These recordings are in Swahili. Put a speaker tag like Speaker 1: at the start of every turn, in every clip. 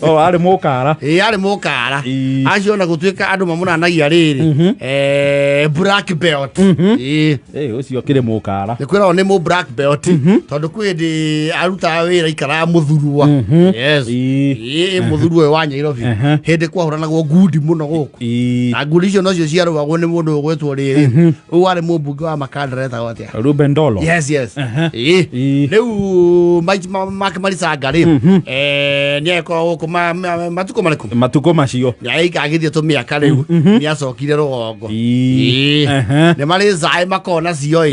Speaker 1: Oh, ari mukara.
Speaker 2: Ari mukara. Acio na gutuika andu mamunanagia riri. Black belt.
Speaker 1: Ucio kire mukara.
Speaker 2: Nikwira ni mu black belt. Tondu kwindi aruta wira ikara muthurua. Yes. Muthurua wa Nairobi. Hindi kwahuranagwo ngundi muno guku. Na ngundi icio nocio ciarugagwo ni mundu gwetwo riri. U ari mubunge wa Makandara etagwo atia?
Speaker 1: Ruben Dolo.
Speaker 2: Yes. Riu Marisa ri. Ni eko kuma matuko mariku.
Speaker 1: Matuko macio.
Speaker 2: Ya ikagithie tumiaka riu. Ni acokire rugongo. Ni mari zai makona cio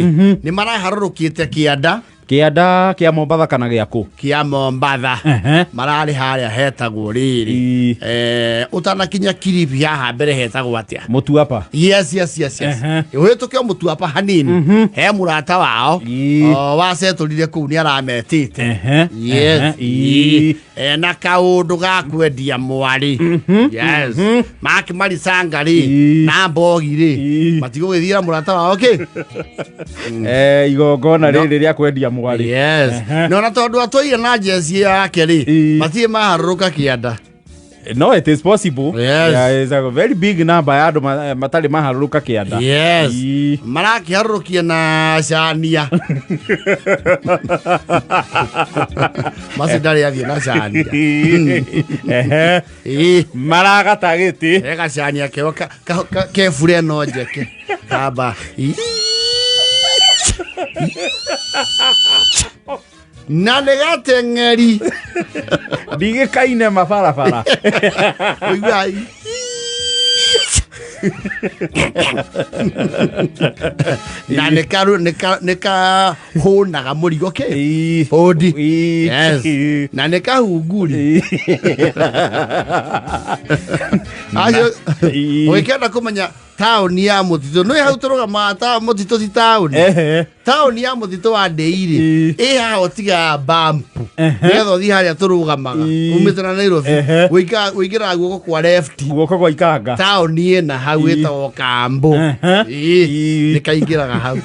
Speaker 2: ni maraharurukite kianda
Speaker 1: kia Mombatha kana giaku
Speaker 2: kia Mombatha marari haria hetagwo riri utanakinya Kilifi haha mbere hetagwo atia
Speaker 1: Mutuapa.
Speaker 2: Yes uhituke Mutuapa hanini he murata wao wasetulire kuu ni arametite yes na kaundu ga kwendia mwari yes Marisa ri na Mbogi ri matigugithira murata wao
Speaker 1: igongona riri ria kwendia mwari.
Speaker 2: Yes. No na tondu atoire na jesi yake ri matie maharuruka kianda.
Speaker 1: No, it is possible.
Speaker 2: Yes.
Speaker 1: Yeah, it's a very big number ya andu matari maharuruka kianda.
Speaker 2: Yes. Maraki harurukia na Shania. Masidari athie na Shania.
Speaker 1: Maragata giti.
Speaker 2: Ega Shania ke fure no jeke. Kaba. Na negate ngeri
Speaker 1: ndigikaine mabarabara
Speaker 2: oigai na neka honaga murigo ke hodi yes na neka hunguri ayo wekenda kumenya town ya Mutito no hau turoga mata Mutito ti town town ya Mutito wa Ndeiri hao tiga bampu netho thi haria turugamaga umite na Nairobi wigira guoko kwa left
Speaker 1: guoko kwa ikanga
Speaker 2: town ina hau etagwo Kambo nikaingiraga hau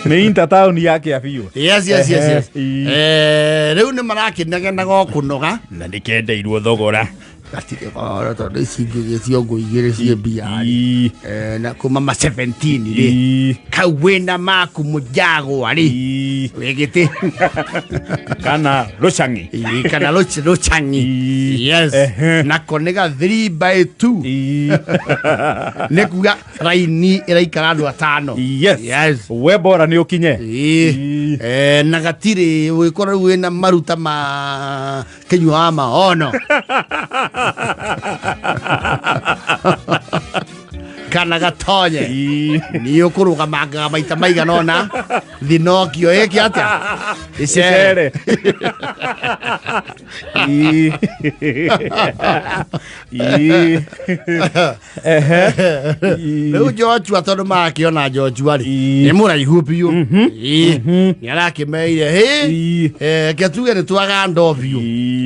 Speaker 1: ni intertown yake afiu
Speaker 2: yes riu ni marakinegena gokunoga
Speaker 1: na nikendeirwo thogora
Speaker 2: atike kwa tondu icingi ciongo igire cie bia na kuma ma 17 ri kau wina maku mujago ari wegete
Speaker 1: kana Ruchangi
Speaker 2: kana Ruchangi yes na konega 3/2 nekuga raini iraikara andu atano
Speaker 1: yes we bora ni ukinye
Speaker 2: na gatire wikora wina maruta ma kenywa maono kana gatonye ni ukuruga manga maita maiganona thinokio eki atia icere riu Joshua tondu makiona Joshua ri ni muraihu biu ni arakimeire ketuge ni twaganda biu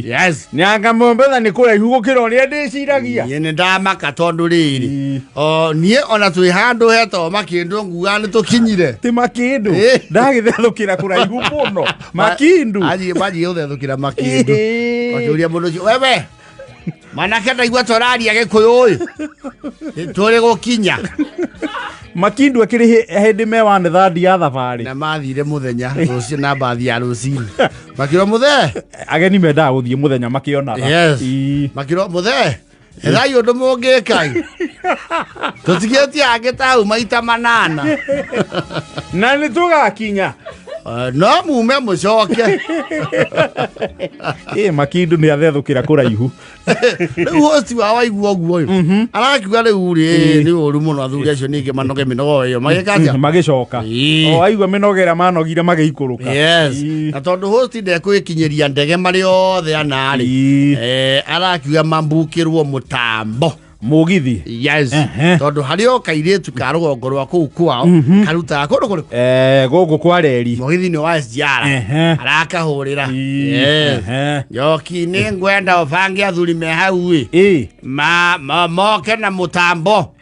Speaker 2: yes
Speaker 1: nyanga Mombatha ni kuraihu gukira uria ndiciragia
Speaker 2: ni ndamaka tondu riri nie ona twi handu heto makindu nguga ni tukinyire
Speaker 1: ti makindu ndagithethukira kuraihu muno makindu
Speaker 2: aji uthethukira makindu wakiuria mundu wewe manake ndaigua toraria gikuyu uyu turi gukinya
Speaker 1: makindu akiri hindi me wa thandi ya thabari
Speaker 2: na mathire muthenya rucio na bathi ya rucini makiro muthe
Speaker 1: ageni mendaga guthie muthenya makionaga
Speaker 2: yes makiro muthe ethai undu mungikai tutigetie agitau maita manana
Speaker 1: na ni tugakinya
Speaker 2: no mume mucoke
Speaker 1: makindu ni athethukira kuraihu
Speaker 2: riu hosti wa waigua uguo uyu arakiuga riu ri ni uru muno athuri acio ningi manoge minogo iyo magikatia
Speaker 1: magicoka aigua minogera manogire magiikuruka
Speaker 2: yes na tondu hosti ndekwikinyiria ndege mari othe anari arakiuga mambukirwo mutambo
Speaker 1: mugithi
Speaker 2: yes tondu hario kairetu ka rugongo rwa kuu kwao karuta kundu kuriku
Speaker 1: gugu kwa reri
Speaker 2: mugithi ni wa SGR arakahurira yoki ni ngwenda ubange athuri me hau moke na mutambo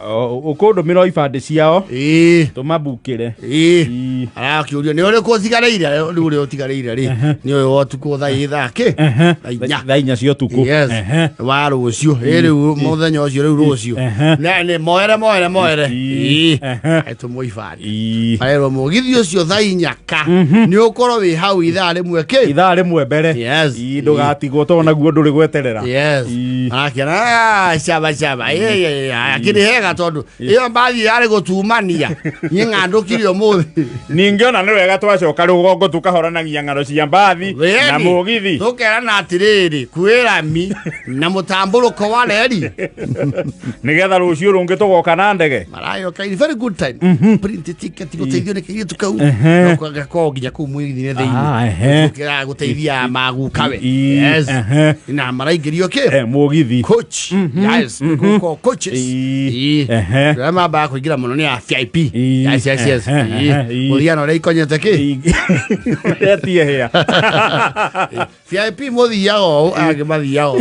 Speaker 1: ukondo miro ibande ciao tumabukire
Speaker 2: arakiurio ni uri ko tigareire ni uri tigareire ri ni uyu otuko thake
Speaker 1: thainya cio tuku
Speaker 2: wa rucio iri muthenya ucio ri rucio na ni moere etumo ibande arero mugithi ucio thainya ka ni ukoro wi hau ithaa rimwe
Speaker 1: mbere ndugatigwo to naguo nduri gweterera
Speaker 2: akira shaba akiri hega tondu iyo mbathi yari gutumania nyingandukirio muthi
Speaker 1: ningiona ni wega twacoka rugongo tukahoranagia ng'ano cia mbathi na mugithi
Speaker 2: tukerana atiriri kwira mi na mutamburuko wa reri
Speaker 1: nigetha rucio rungi tugoka na ndege
Speaker 2: marayo kai very good time print ticket guteithio ni kiri tukau no kwa nginya ku mugithi ne thei tukira guteithia magu kawe na maraingirio ke
Speaker 1: mugithi
Speaker 2: coach ko coaches rama ba kuingira muno ni VIP yes muthiano ri ikonyete ki
Speaker 1: etie hia
Speaker 2: VIP muthiago agimathiago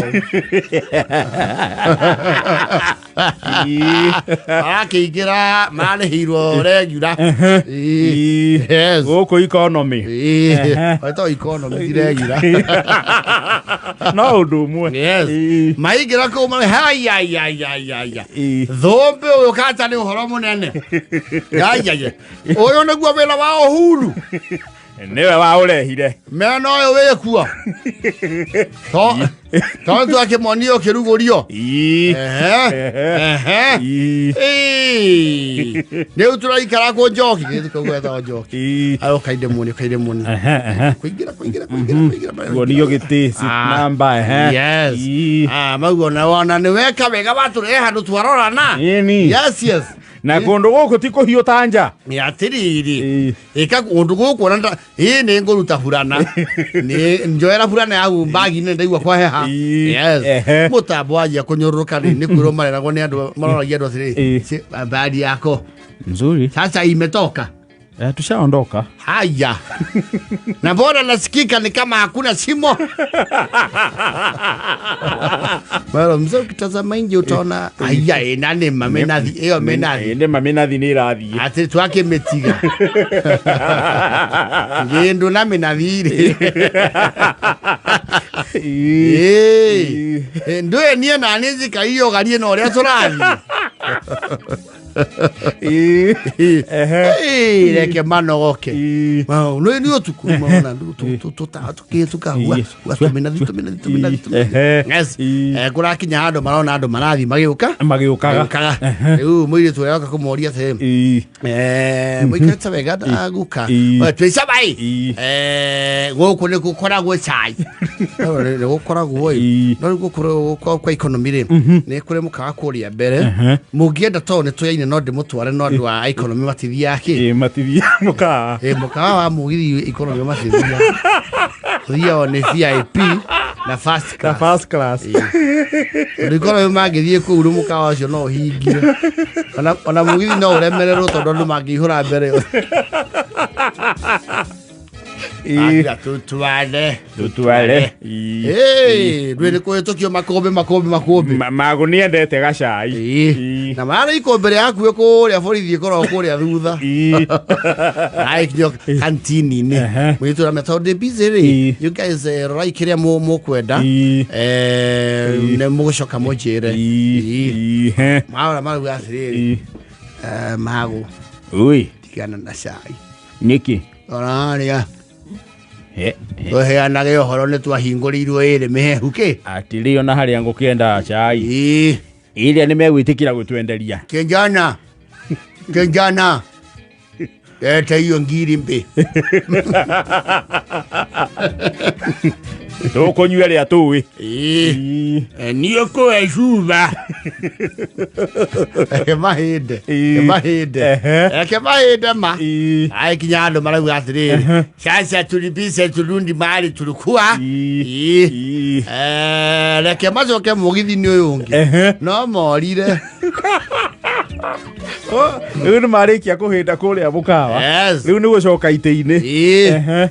Speaker 2: akiingira marihirwo regular
Speaker 1: guku economy
Speaker 2: to economy regular
Speaker 1: no undu umwe
Speaker 2: maingira ko mari haya thombe uyu kata ni uhoro munene haya uyu niguo wira wa uhuru
Speaker 1: niwe wa urehire
Speaker 2: mena uyu wikuo to tuakimonio kirugurio ni uturaikara ko njoki tukagwetha njoki ayo kaide muni kuingira
Speaker 1: gonio gitisi namba
Speaker 2: yes maguo na wana ni weka wega watu handu twarorana yes
Speaker 1: na kundu guku ti kuhiu tanja
Speaker 2: ni atiriri eka kundu guku na ni ngoruta hurana ni njoera hurana ya bagi ne ndaigwa kwa heha yes mutambo aje kunyoruruka ni kwiro marera go ni andu maroragia andu atiri badi yako
Speaker 1: nzuri
Speaker 2: sasa imetoka
Speaker 1: tushaondoka
Speaker 2: haya na bora nasikika ni kama hakuna simo bado mzee ukitazama nje utaona haya nani mamenathi hiyo menathi
Speaker 1: ende mamenathi ni rathi
Speaker 2: ati twake metiga ngendo na menathi ndo nie na nezi kaiyo garie no ria turathi reke manogoke no ni otuku maona tukahuwa watumenathi yes kurakinya handu marona andu marathi magiukaga riu mwiri tweroka kumoria the mwikata wega daguka twisa bai guku ni gukoragwo cai ni gukoragwo no gukorwo kwa economy ri ni kure mukaga kuria mbere mungienda to ni tuyaine no ndimutware no andu wa economy matithia ki
Speaker 1: matithia mukaga
Speaker 2: mukaga wa mugithi economy matithia thia ni VIP na first class ndikoro magithie ku uru mukawa cio no hingire ona mugithi no uremererwo tondu ndu mangihura mbere tutwale ndwene kuhetokio makombe
Speaker 1: magu ni endete gacai
Speaker 2: na mara ikombe yaku kuria borithi korwo kuria thutha kinyo kantini ni mwitura methode busy ri you guys right kiria mu kwenda ne mugocoka mujire mara gwasiri magu tigana na cai
Speaker 1: niki
Speaker 2: oraria heanage uhoro ni twahingũrĩirwo ĩrĩ mĩhehu kĩ
Speaker 1: atĩrĩ ona harĩa ngũkĩenda cai iria nĩ megwĩtĩkĩra gũtwenderia
Speaker 2: kenjana ete hiyo ngiri mbe
Speaker 1: tukunyua ria tuwi
Speaker 2: niyo ko ejuba mahinde ma ai kinyando maragu atiri sasa tulibise tulundi mali tulikuwa reke mazoke mugithi ni uyungi no morire
Speaker 1: riu ni marikia kuhinda kuria mukawa riu ni gucoka ite-ini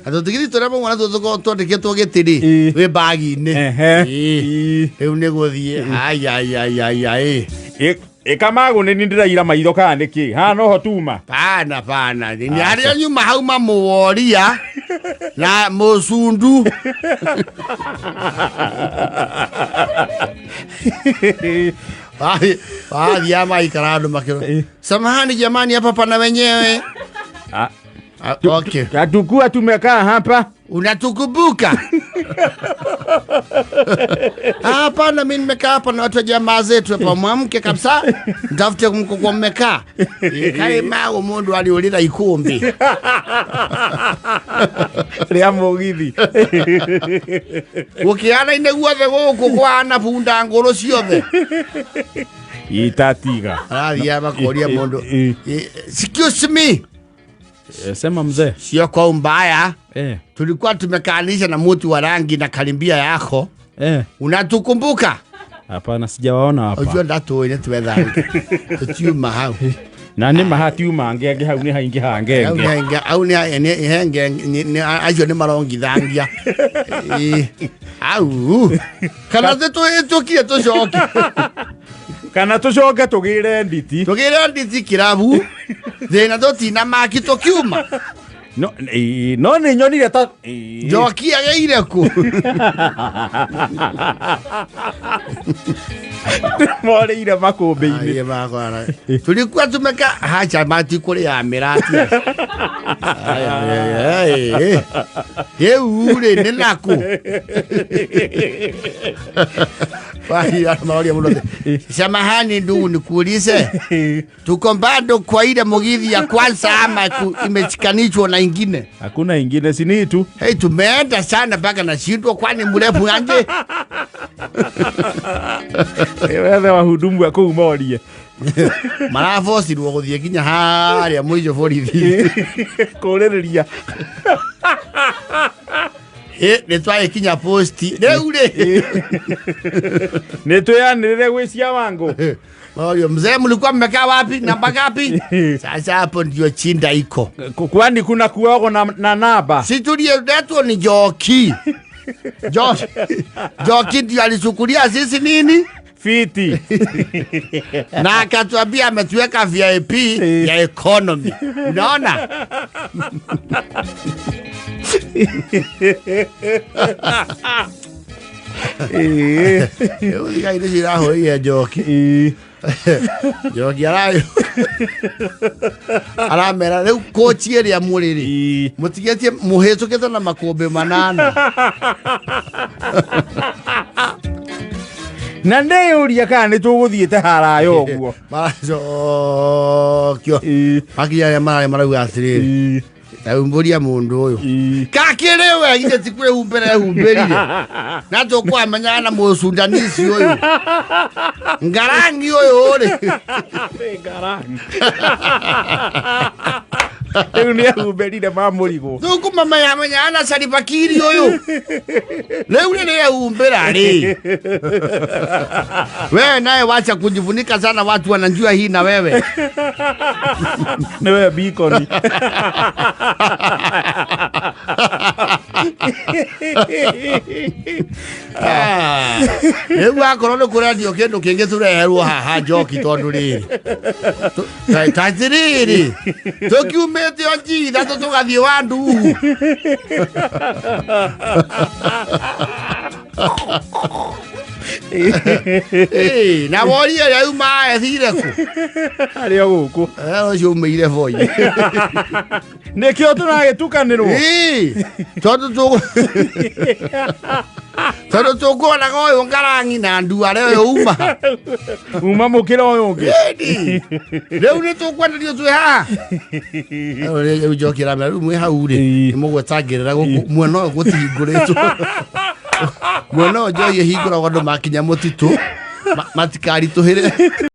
Speaker 2: atutigiri turia mwana tuko twandiketwo gitiri we bagi ni riu ni guthie ai
Speaker 1: Kamago ni ndiraira maitho kana niki ha no hotuma
Speaker 2: pana ni aria nyuma hauma muworia na musundu baadhi ya maikarado makiro samahani jamani hapa pana wenyewe okay
Speaker 1: tukua tumekaa hapa
Speaker 2: unatukumbuka hapana mimi nimekaa hapa na watu jamaa zetu hapa mwamke kabisa ndafute kumkoko mmekaa kale mago mundu aliolira ikumbi
Speaker 1: ria mugithi
Speaker 2: ukiana ine guothe guku kwana punda ngoro ciothe
Speaker 1: itatiga
Speaker 2: ya makoria mundu excuse me
Speaker 1: sema mzee
Speaker 2: sio kwa mbaya tulikuwa tumekaanisha na mtu wa rangi na kalimbia yako unatukumbuka
Speaker 1: hapana sijawaona hapa
Speaker 2: unajua ndato ine twethanga tiuma hau
Speaker 1: nani mahati uma ngenge hau ni haingi hangenge
Speaker 2: au ni henge ni ajo ni marongithangia au kana zetu kile tucoke
Speaker 1: kana tucoke tugire nditi kirabu
Speaker 2: thina tutina maki tukiuma
Speaker 1: no ni nyonire ta
Speaker 2: Njoki ageire ku
Speaker 1: moreire makumbi-ini
Speaker 2: aye bakwana tulikuwa tumeka hacha mati kuri ya mirati ure ninaku bali maori mulote samahani ndugu nikuulize tuko bado kwa ile mugithi ya kwanza ama imechikanishwa na ingine
Speaker 1: hakuna ingine sini tu
Speaker 2: tumeenda sana mpaka na shindwa kwani mrefu anje
Speaker 1: wewe wahudumu wako umorie
Speaker 2: marafo sirwo guthie kinya haria mwijo borithi
Speaker 1: kurereria
Speaker 2: netwaye kinya posti neure
Speaker 1: netoyanirire gwicia wangu
Speaker 2: Mario mzee mlikuwa mmekaa wapi namba ngapi sasa hapo ndio chinda iko
Speaker 1: kwani kuna kuogo na namba
Speaker 2: si tulie letu ni Njoki Njoki ndio alichukulia sisi nini
Speaker 1: fiti
Speaker 2: na akatuambia ametuweka VIP ya economy unaona uliga ile jiraho ya Njoki Njoki arayo aramera leo kochi eri ya muriri mutigetie muhetukete na makombe manana
Speaker 1: na ndeyuria kana ni tuguthiete harayo guo
Speaker 2: maraco kyo akiya ya mara atiriri taumburia mundu uyu kakirewe inde tikure humberire na tokwa amenya na musundanisi uyu ngarangi uyu uri
Speaker 1: ngarangi Eunia humberire mamurigo
Speaker 2: tuku mama ya menya na saripakiri uyu leule ne humbera ri wewe naye wacha kujivunika sana watu wanajua hii na wewe
Speaker 1: na wewe beacon
Speaker 2: Ebu akorone kura ndio kendo kenge tureherwo haha Njoki tondu riri tatiriri tukiumete onjitha tugathie wandu na woria ya uma ethire ku
Speaker 1: ari guku
Speaker 2: ucio umeire boy
Speaker 1: nikio tunagitukanirwo
Speaker 2: tondu tukuonaga uyu ngarangi na nduare uyu
Speaker 1: uma mukira uyu ungi
Speaker 2: riu ni tukwenderio twi haha riu Njoki ramera riu mwi hau ri mugwetangirira guku mwena uyu gutihingũrĩtwo mwena uyu Njoki hingũragwo andũ makinya mũtitũ matikaritũhĩre